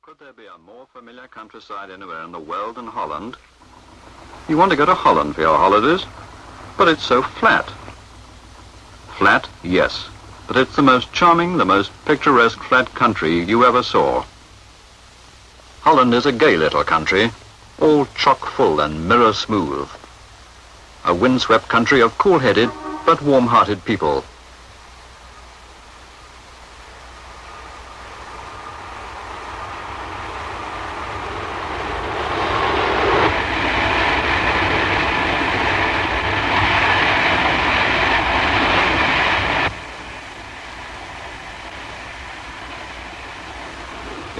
Could there be a more familiar countryside anywhere in the world than Holland? You want to go to Holland for your holidays, but it's so flat. Flat, yes, but it's the most charming, the most picturesque flat country you ever saw. Holland is a gay little country, all chock-full and mirror-smooth. A windswept country of cool-headed but warm-hearted people.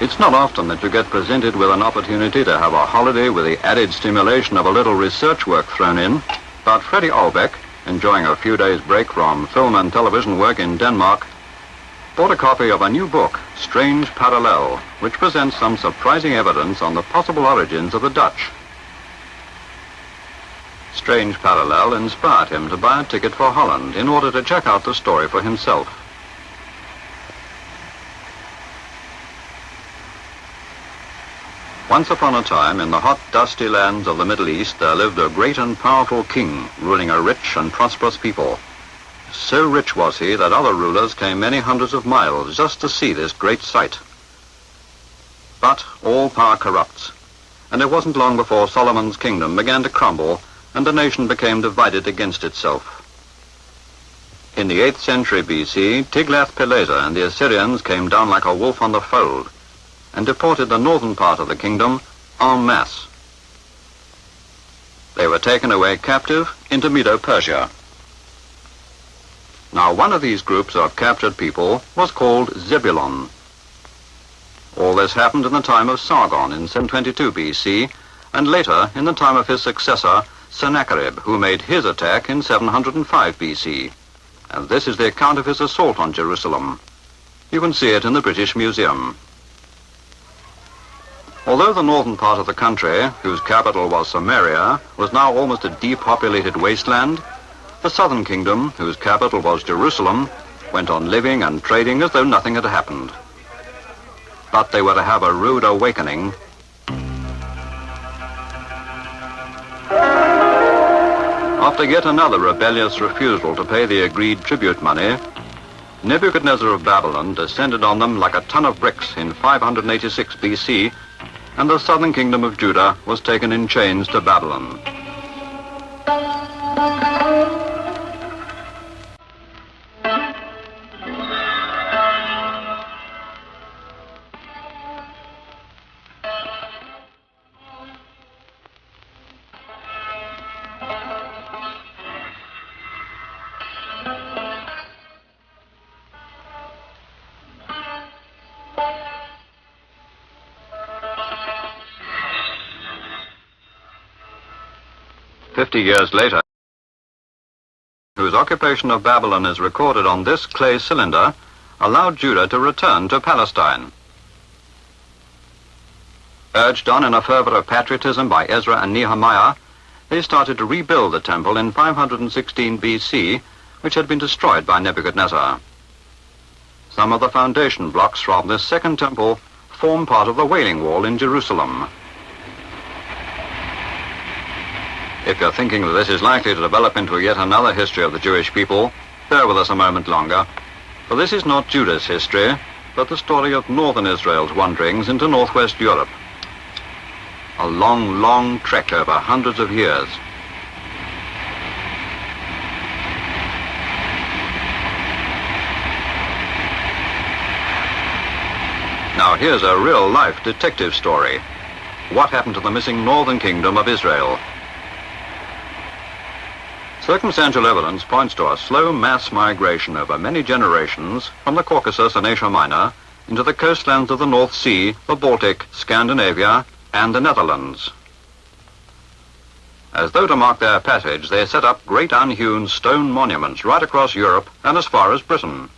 It's not often that you get presented with an opportunity to have a holiday with the added stimulation of a little research work thrown in, but Freddie Albeck, enjoying a few days' break from film and television work in Denmark, bought a copy of a new book, Strange Parallel, which presents some surprising evidence on the possible origins of the Dutch. Strange Parallel inspired him to buy a ticket for Holland in order to check out the story for himself. Once upon a time, in the hot, dusty lands of the Middle East, there lived a great and powerful king ruling a rich and prosperous people. So rich was he that other rulers came many hundreds of miles just to see this great sight. But all power corrupts, and it wasn't long before Solomon's kingdom began to crumble and the nation became divided against itself. In the 8th century BC, Tiglath-Pileser and the Assyrians came down like a wolf on the fold and deported the northern part of the kingdom en masse. They were taken away captive into Medo-Persia. Now, one of these groups of captured people was called Zebulon. All this happened in the time of Sargon in 722 BC, and later in the time of his successor, Sennacherib, who made his attack in 705 BC. And this is the account of his assault on Jerusalem. You can see it in the British Museum. Although the northern part of the country, whose capital was Samaria, was now almost a depopulated wasteland, the southern kingdom, whose capital was Jerusalem, went on living and trading as though nothing had happened. But they were to have a rude awakening. After yet another rebellious refusal to pay the agreed tribute money, Nebuchadnezzar of Babylon descended on them like a ton of bricks in 586 BC, and the southern kingdom of Judah was taken in chains to Babylon. Years later, whose occupation of Babylon is recorded on this clay cylinder, allowed Judah to return to Palestine. Urged on in a fervor of patriotism by Ezra and Nehemiah, they started to rebuild the temple in 516 BC, which had been destroyed by Nebuchadnezzar. Some of the foundation blocks from this second temple form part of the Wailing Wall in Jerusalem. If you're thinking that this is likely to develop into yet another history of the Jewish people, bear with us a moment longer, for this is not Judah's history, but the story of northern Israel's wanderings into northwest Europe. A long, long trek over hundreds of years. Now here's a real-life detective story. What happened to the missing northern kingdom of Israel? Circumstantial evidence points to a slow mass migration over many generations from the Caucasus and Asia Minor into the coastlands of the North Sea, the Baltic, Scandinavia, and the Netherlands. As though to mark their passage, they set up great unhewn stone monuments right across Europe and as far as Britain.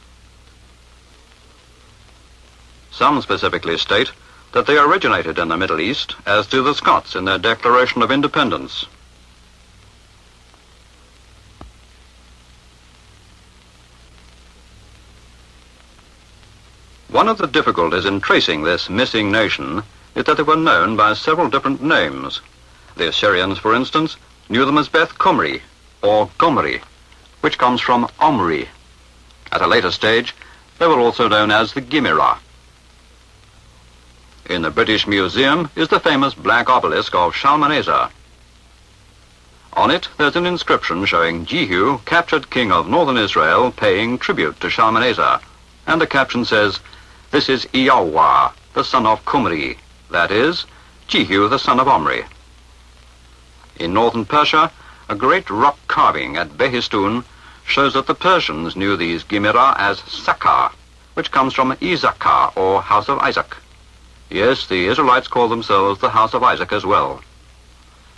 Some specifically state that they originated in the Middle East, as do the Scots in their Declaration of Independence. One of the difficulties in tracing this missing nation is that they were known by several different names. The Assyrians, for instance, knew them as Beth Cumri, or Gomri, which comes from Omri. At a later stage, they were also known as the Gimera. In the British Museum is the famous black obelisk of Shalmaneser. On it, there's an inscription showing Jehu, captured king of northern Israel, paying tribute to Shalmaneser. And the caption says, "This is Iyawah, the son of Cumri," that is, Jehu, the son of Omri. In northern Persia, a great rock carving at Behistun shows that the Persians knew these Gimera as Sakar, which comes from Izakar, or House of Isaac. Yes, the Israelites call themselves the House of Isaac as well.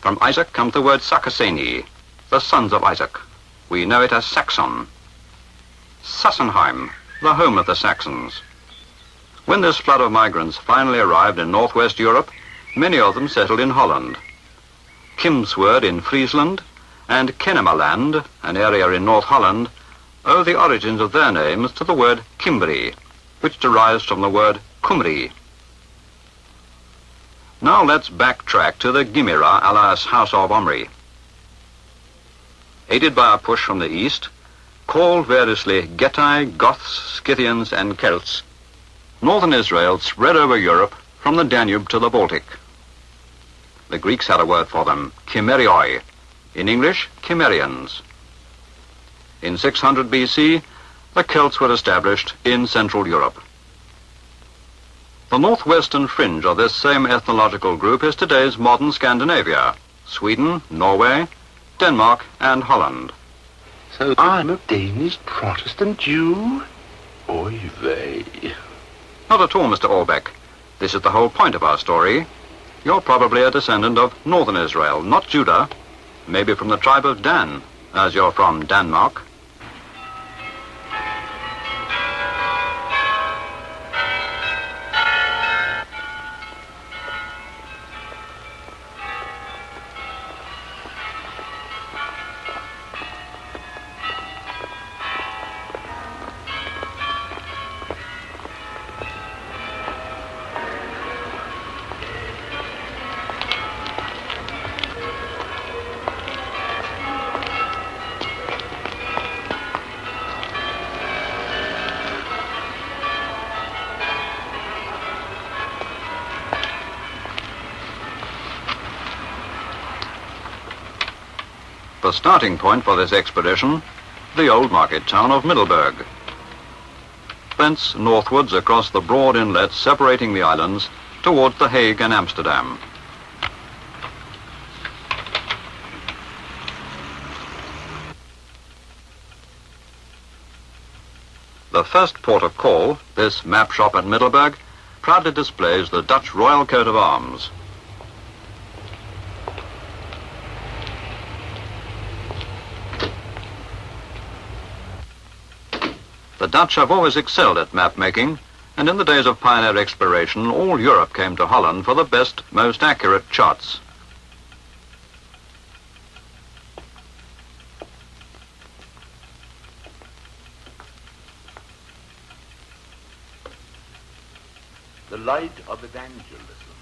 From Isaac comes the word Sakaseni, the sons of Isaac. We know it as Saxon. Sassenheim, the home of the Saxons. When this flood of migrants finally arrived in northwest Europe, many of them settled in Holland. Kimswerd in Friesland and Kennemerland, an area in North Holland, owe the origins of their names to the word Cimbri, which derives from the word Cumri. Now let's backtrack to the Gimera, alias House of Omri. Aided by a push from the east, called variously Gettai, Goths, Scythians, and Celts, northern Israel spread over Europe from the Danube to the Baltic. The Greeks had a word for them, Chimmerioi, in English, Cimmerians. In 600 BC, the Celts were established in Central Europe. The northwestern fringe of this same ethnological group is today's modern Scandinavia, Sweden, Norway, Denmark, and Holland. So I'm a Danish Protestant Jew? Oy vey. Not at all, Mr. Orbeck. This is the whole point of our story. You're probably a descendant of northern Israel, not Judah. Maybe from the tribe of Dan, as you're from Denmark. The starting point for this expedition, the old market town of Middelburg. Thence northwards across the broad inlets separating the islands towards The Hague and Amsterdam. The first port of call, this map shop at Middelburg, proudly displays the Dutch royal coat of arms. The Dutch have always excelled at map making, and in the days of pioneer exploration, all Europe came to Holland for the best, most accurate charts. The light of evangelism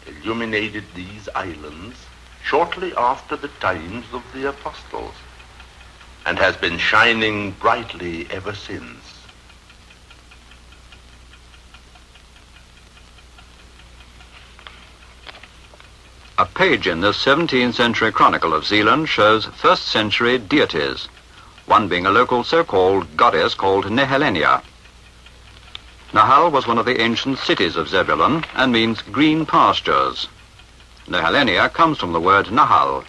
illuminated these islands shortly after the times of the apostles, and has been shining brightly ever since. A page in this 17th century chronicle of Zeeland shows 1st century deities, one being a local so-called goddess called Nehelenia. Nahal was one of the ancient cities of Zebulun and means green pastures. Nehelenia comes from the word Nahal.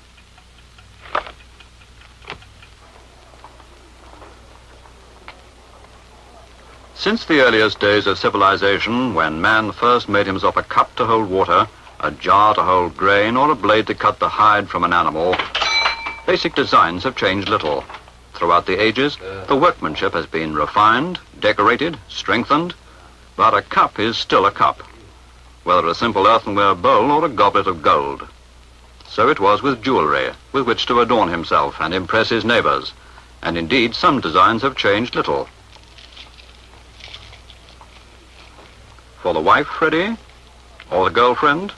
Since the earliest days of civilization, when man first made himself a cup to hold water, a jar to hold grain, or a blade to cut the hide from an animal, basic designs have changed little. Throughout the ages, the workmanship has been refined, decorated, strengthened, but a cup is still a cup, whether a simple earthenware bowl or a goblet of gold. So it was with jewelry, with which to adorn himself and impress his neighbors, and indeed some designs have changed little. For the wife, Freddie? Or the girlfriend?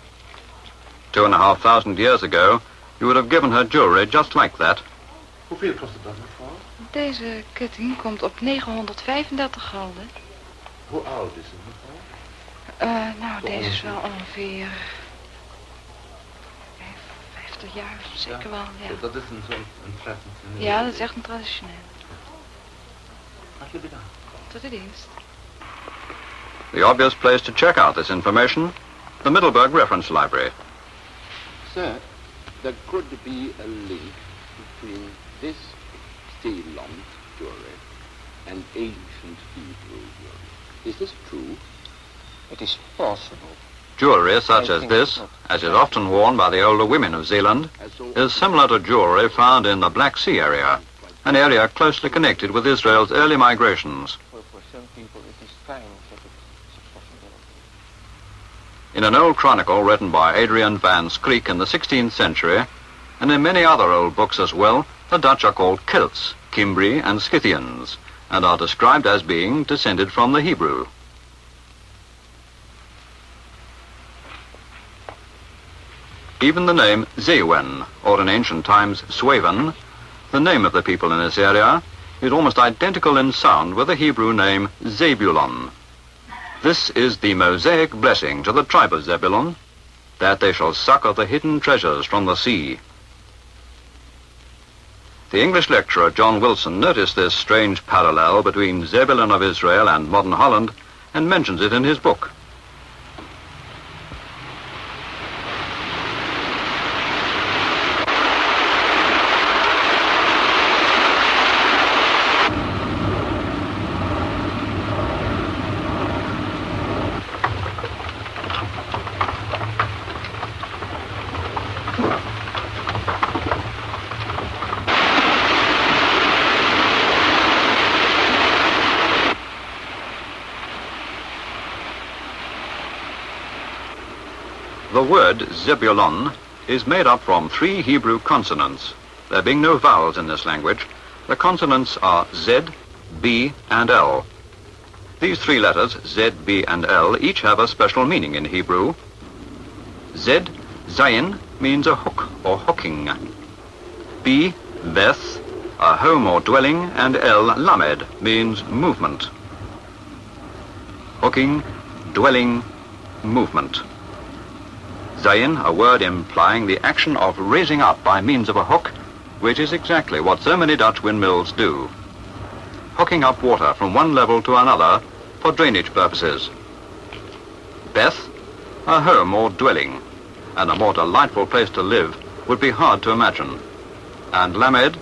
2,500 years ago, you would have given her jewelry just like that. Hoeveel kost het dan, mevrouw? Deze ketting komt op 935 gulden. Hoe oud is het, mevrouw? Nou, deze is wel ongeveer 50 jaar, zeker wel, ja. Dat is een traditioneel. Ja, dat is echt een traditioneel. Hartelijk bedankt. Tot de dienst. The obvious place to check out this information, the Middleburg Reference Library. Sir, there could be a link between this Ceylon jewelry and ancient Hebrew jewelry. Is this true? It is possible. Jewelry such as this, as is often worn by the older women of Zeeland, is similar to jewelry found in the Black Sea area, an area closely connected with Israel's early migrations. For some people it is strange that it's a possibility. In an old chronicle written by Adrian van Schalkwyk in the 16th century, and in many other old books as well, the Dutch are called Celts, Cimbri and Scythians, and are described as being descended from the Hebrew. Even the name Zeeuwen, or in ancient times Swaven, the name of the people in this area, is almost identical in sound with the Hebrew name Zebulon. This is the Mosaic blessing to the tribe of Zebulun, that they shall succor the hidden treasures from the sea. The English lecturer John Wilson noticed this strange parallel between Zebulun of Israel and modern Holland and mentions it in his book. The word Zebulon is made up from 3 Hebrew consonants. There being no vowels in this language, the consonants are Z, B, and L. These 3 letters, Z, B, and L, each have a special meaning in Hebrew. Z, Zayin, means a hook or hooking. B, Beth, a home or dwelling, and L, Lamed, means movement. Hooking, dwelling, movement. Zayin, a word implying the action of raising up by means of a hook, which is exactly what so many Dutch windmills do. Hooking up water from one level to another for drainage purposes. Beth, a home or dwelling, and a more delightful place to live would be hard to imagine. And Lamed,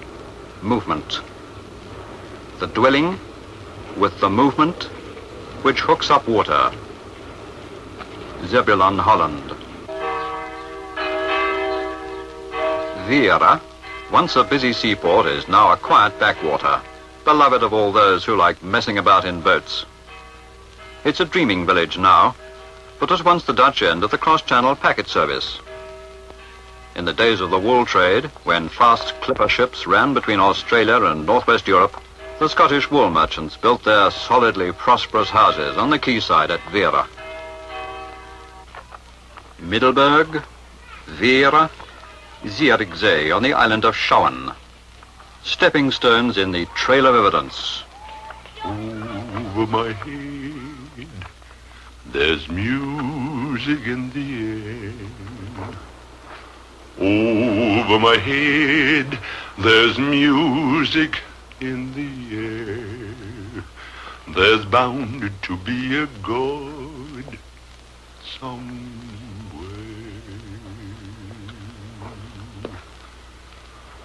movement. The dwelling with the movement which hooks up water. Zebulon, Holland. Veere, once a busy seaport, is now a quiet backwater, beloved of all those who like messing about in boats. It's a dreaming village now, but was once the Dutch end of the cross-channel packet service. In the days of the wool trade, when fast clipper ships ran between Australia and northwest Europe, the Scottish wool merchants built their solidly prosperous houses on the quayside at Veere. Middelburg, Veere, Zierikzee on the island of Schouen. Stepping stones in the trail of evidence. Over my head, there's music in the air. Over my head, there's music in the air. There's bound to be a God somewhere.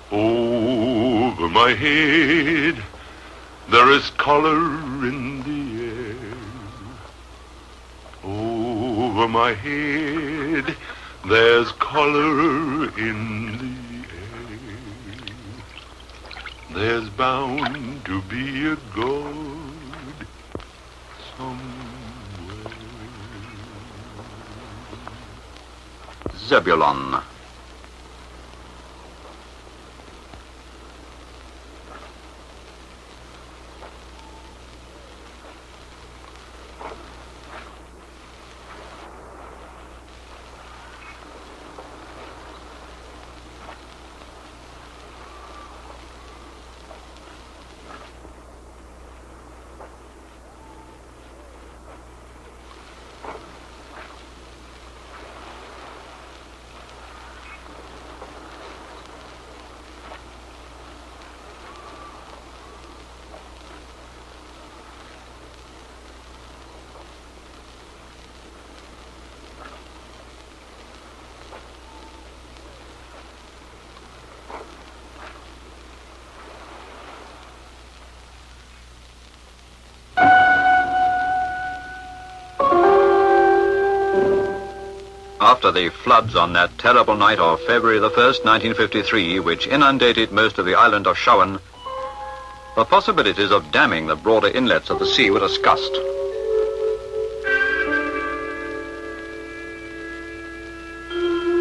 Over my head, there is color in the air. Over my head, there's color in the air. There's bound to be a God somewhere. Zebulon. After the floods on that terrible night of February the 1st, 1953, which inundated most of the island of Schouen, the possibilities of damming the broader inlets of the sea were discussed.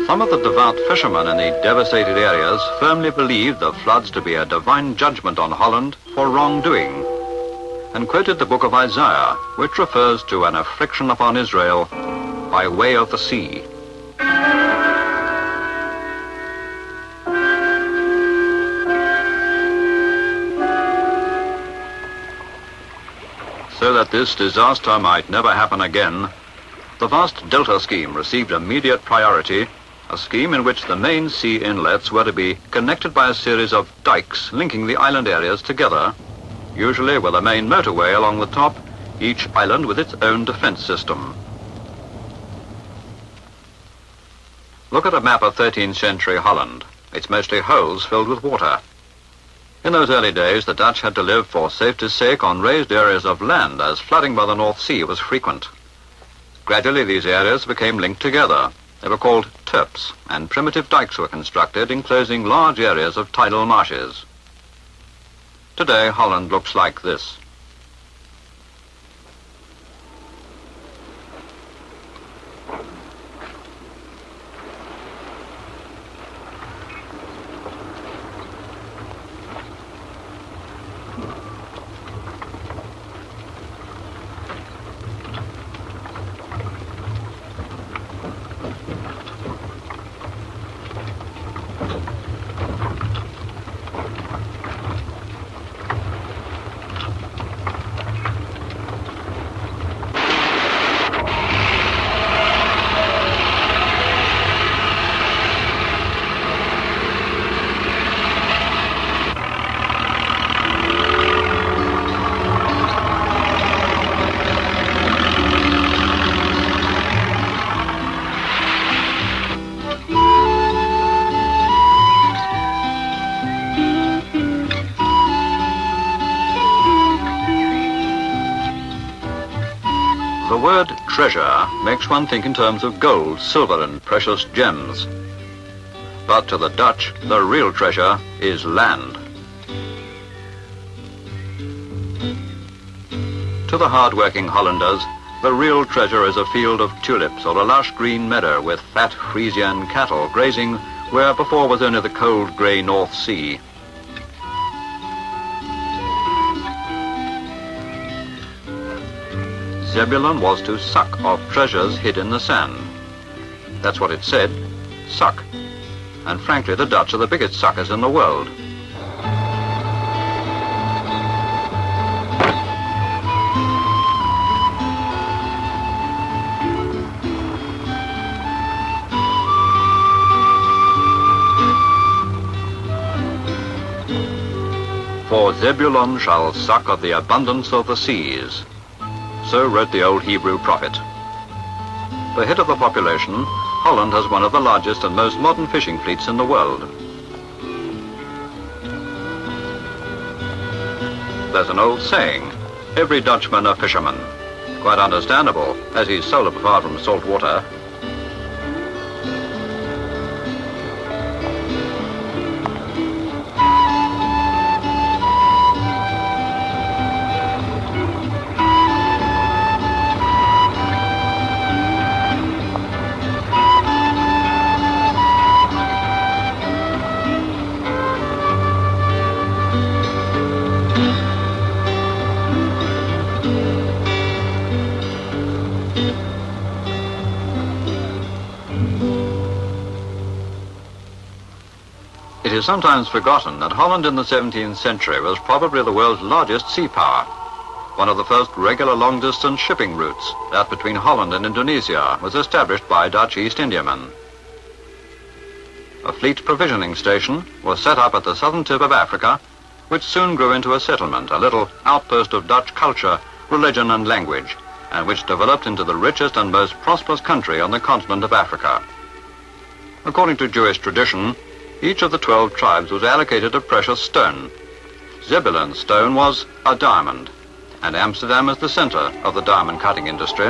Some of the devout fishermen in the devastated areas firmly believed the floods to be a divine judgment on Holland for wrongdoing, and quoted the book of Isaiah, which refers to an affliction upon Israel by way of the sea. So that this disaster might never happen again, the vast Delta scheme received immediate priority, a scheme in which the main sea inlets were to be connected by a series of dikes linking the island areas together, usually with a main motorway along the top, each island with its own defense system. Look at a map of 13th century Holland. It's mostly holes filled with water. In those early days, the Dutch had to live for safety's sake on raised areas of land, as flooding by the North Sea was frequent. Gradually, these areas became linked together. They were called terps, and primitive dikes were constructed enclosing large areas of tidal marshes. Today, Holland looks like this. The word treasure makes one think in terms of gold, silver, and precious gems. But to the Dutch, the real treasure is land. To the hard-working Hollanders, the real treasure is a field of tulips or a lush green meadow with fat Frisian cattle grazing where before was only the cold grey North Sea. Zebulon was to suck of treasures hid in the sand. That's what it said, suck. And frankly, the Dutch are the biggest suckers in the world. For Zebulon shall suck of the abundance of the seas. So wrote the old Hebrew prophet. The head of the population, Holland has one of the largest and most modern fishing fleets in the world. There's an old saying, every Dutchman a fisherman. Quite understandable, as he's so far from salt water. It is sometimes forgotten that Holland in the 17th century was probably the world's largest sea power. One of the first regular long-distance shipping routes, that between Holland and Indonesia, was established by Dutch East Indiamen. A fleet provisioning station was set up at the southern tip of Africa, which soon grew into a settlement, a little outpost of Dutch culture, religion and language, and which developed into the richest and most prosperous country on the continent of Africa. According to Jewish tradition, each of the 12 tribes was allocated a precious stone. Zebulon's stone was a diamond, and Amsterdam is the center of the diamond cutting industry.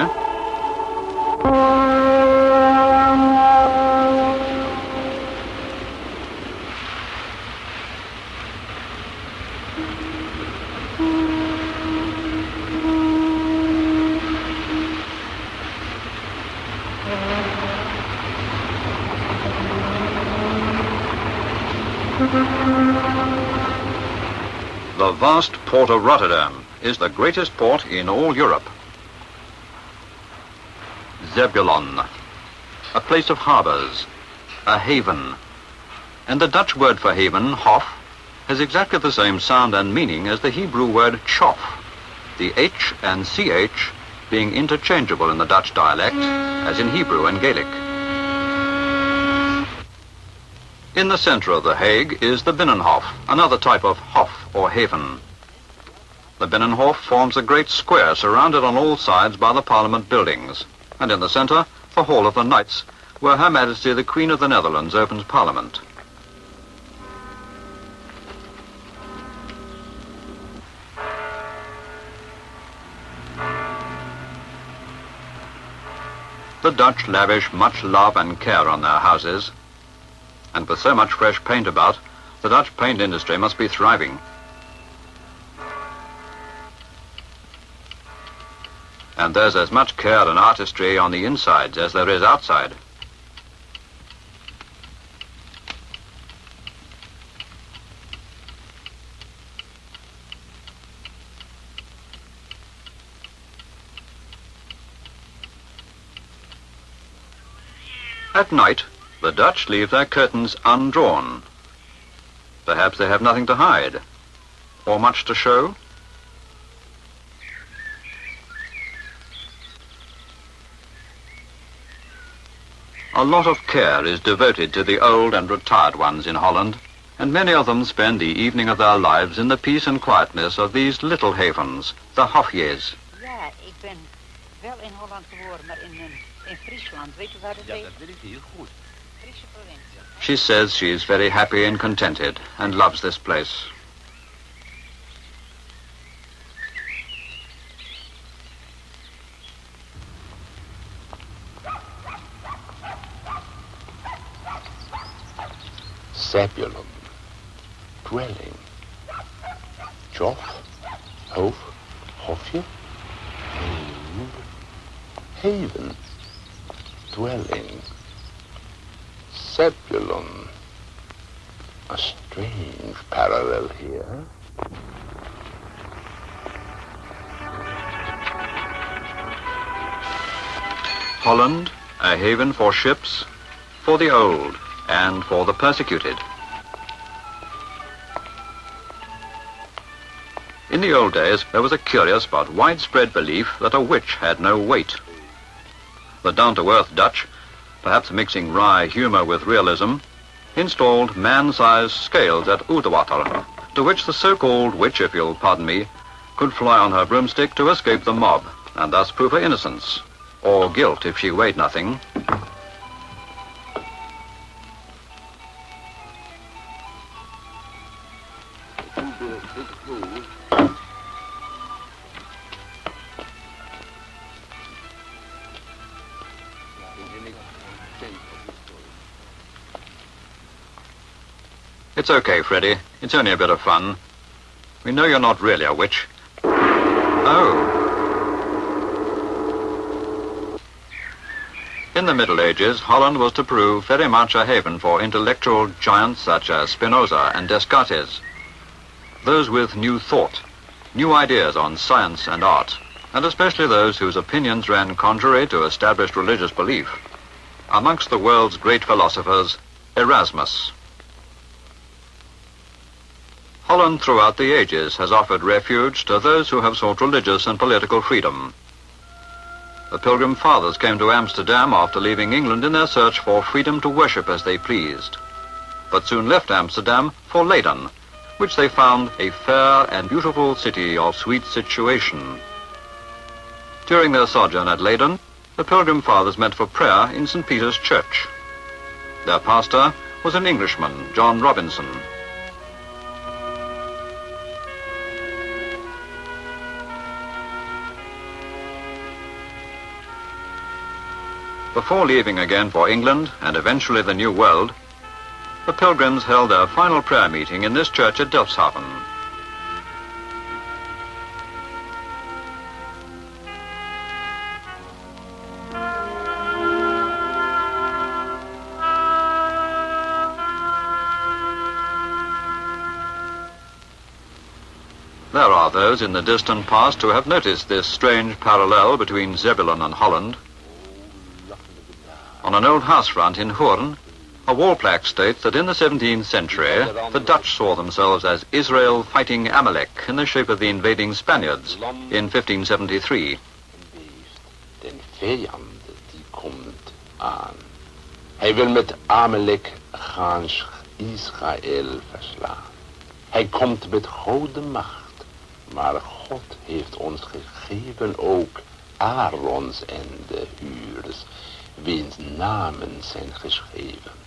The vast port of Rotterdam is the greatest port in all Europe. Zebulon, a place of harbors, a haven. And the Dutch word for haven, hof, has exactly the same sound and meaning as the Hebrew word chof, the H and CH being interchangeable in the Dutch dialect as in Hebrew and Gaelic. In the center of The Hague is the Binnenhof, another type of hof or haven. The Binnenhof forms a great square surrounded on all sides by the Parliament buildings, and in the center, the Hall of the Knights, where Her Majesty the Queen of the Netherlands opens Parliament. The Dutch lavish much love and care on their houses, and with so much fresh paint about, the Dutch paint industry must be thriving. And there's as much care and artistry on the insides as there is outside. At night, the Dutch leave their curtains undrawn. Perhaps they have nothing to hide, or much to show. A lot of care is devoted to the old and retired ones in Holland, and many of them spend the evening of their lives in the peace and quietness of these little havens, the hofjes. Ja, ik ben wel in Holland geboren, maar in Friesland. Weet u waar dat is? Ja, dat weet ik heel goed. Friese provincie. She says she is very happy and contented and loves this place. Zebulon, dwelling. Jof, hof, hofje, haven, dwelling. Zebulon. A strange parallel here. Holland, a haven for ships, for the old, and for the persecuted. In the old days, there was a curious but widespread belief that a witch had no weight. The down-to-earth Dutch, perhaps mixing wry humor with realism, installed man-sized scales at Oudewater, to which the so-called witch, if you'll pardon me, could fly on her broomstick to escape the mob, and thus prove her innocence, or guilt if she weighed nothing. It's okay, Freddie. It's only a bit of fun. We know you're not really a witch. Oh. In the Middle Ages, Holland was to prove very much a haven for intellectual giants such as Spinoza and Descartes. Those with new thought, new ideas on science and art, and especially those whose opinions ran contrary to established religious belief. Amongst the world's great philosophers, Erasmus. Holland throughout the ages has offered refuge to those who have sought religious and political freedom. The Pilgrim Fathers came to Amsterdam after leaving England in their search for freedom to worship as they pleased, but soon left Amsterdam for Leyden, which they found a fair and beautiful city of sweet situation. During their sojourn at Leyden, the Pilgrim Fathers met for prayer in St. Peter's Church. Their pastor was an Englishman, John Robinson. Before leaving again for England and eventually the New World, the pilgrims held their final prayer meeting in this church at Delfshaven. There are those in the distant past who have noticed this strange parallel between Zebulun and Holland. On an old house front in Hoorn, a wall plaque states that in the 17th century, the Dutch saw themselves as Israel fighting Amalek in the shape of the invading Spaniards in 1573. Den vijand die komt aan. Hij wil met Amalek gaan Israël verslaan. Hij komt met grote macht, maar God heeft ons gegeven ook Aarons en de Hurs, wiens namen zijn geschreven.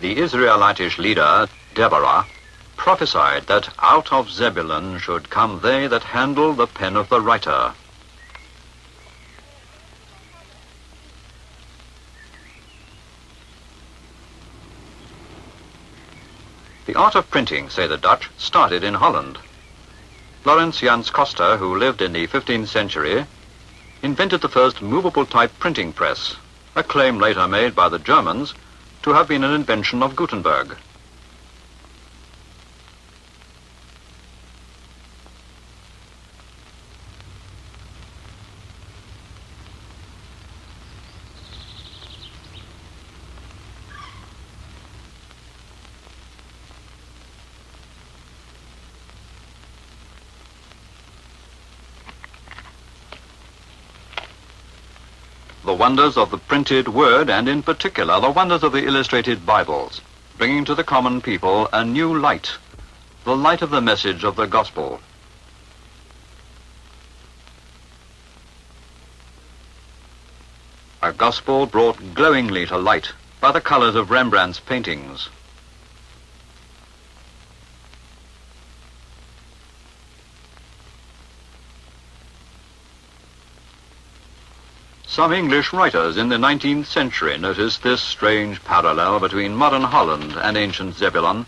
The Israelitish leader, Deborah, prophesied that out of Zebulun should come they that handle the pen of the writer. The art of printing, say the Dutch, started in Holland. Laurens Jans Coster, who lived in the 15th century, invented the first movable type printing press, a claim later made by the Germans to have been an invention of Gutenberg. The wonders of the printed word, and in particular the wonders of the illustrated Bibles, bringing to the common people a new light, the light of the message of the gospel. A gospel brought glowingly to light by the colors of Rembrandt's paintings. Some English writers in the 19th century noticed this strange parallel between modern Holland and ancient Zebulun,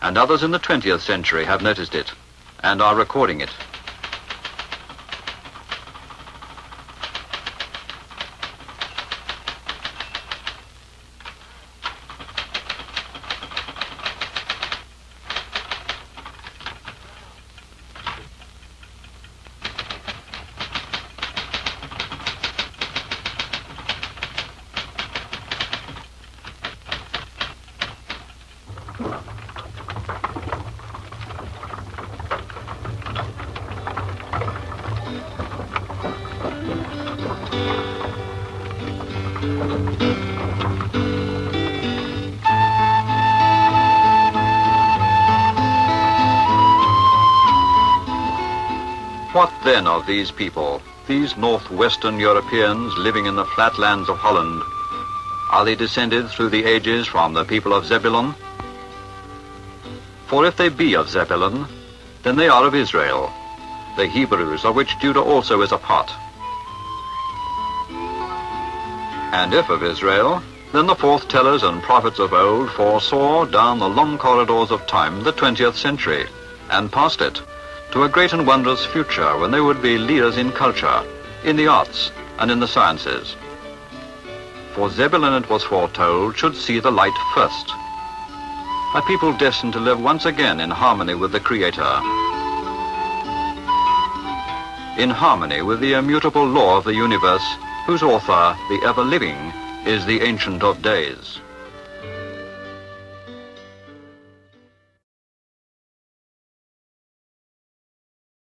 and others in the 20th century have noticed it and are recording it. What then of these people, these northwestern Europeans living in the flatlands of Holland? Are they descended through the ages from the people of Zebulun? For if they be of Zebulun, then they are of Israel, the Hebrews, of which Judah also is a part. And if of Israel, then the forth-tellers and prophets of old foresaw down the long corridors of time the 20th century, and past it, to a great and wondrous future when they would be leaders in culture, in the arts, and in the sciences. For Zebulun, it was foretold, should see the light first. A people destined to live once again in harmony with the Creator, in harmony with the immutable law of the universe, whose author, the ever-living, is the Ancient of Days.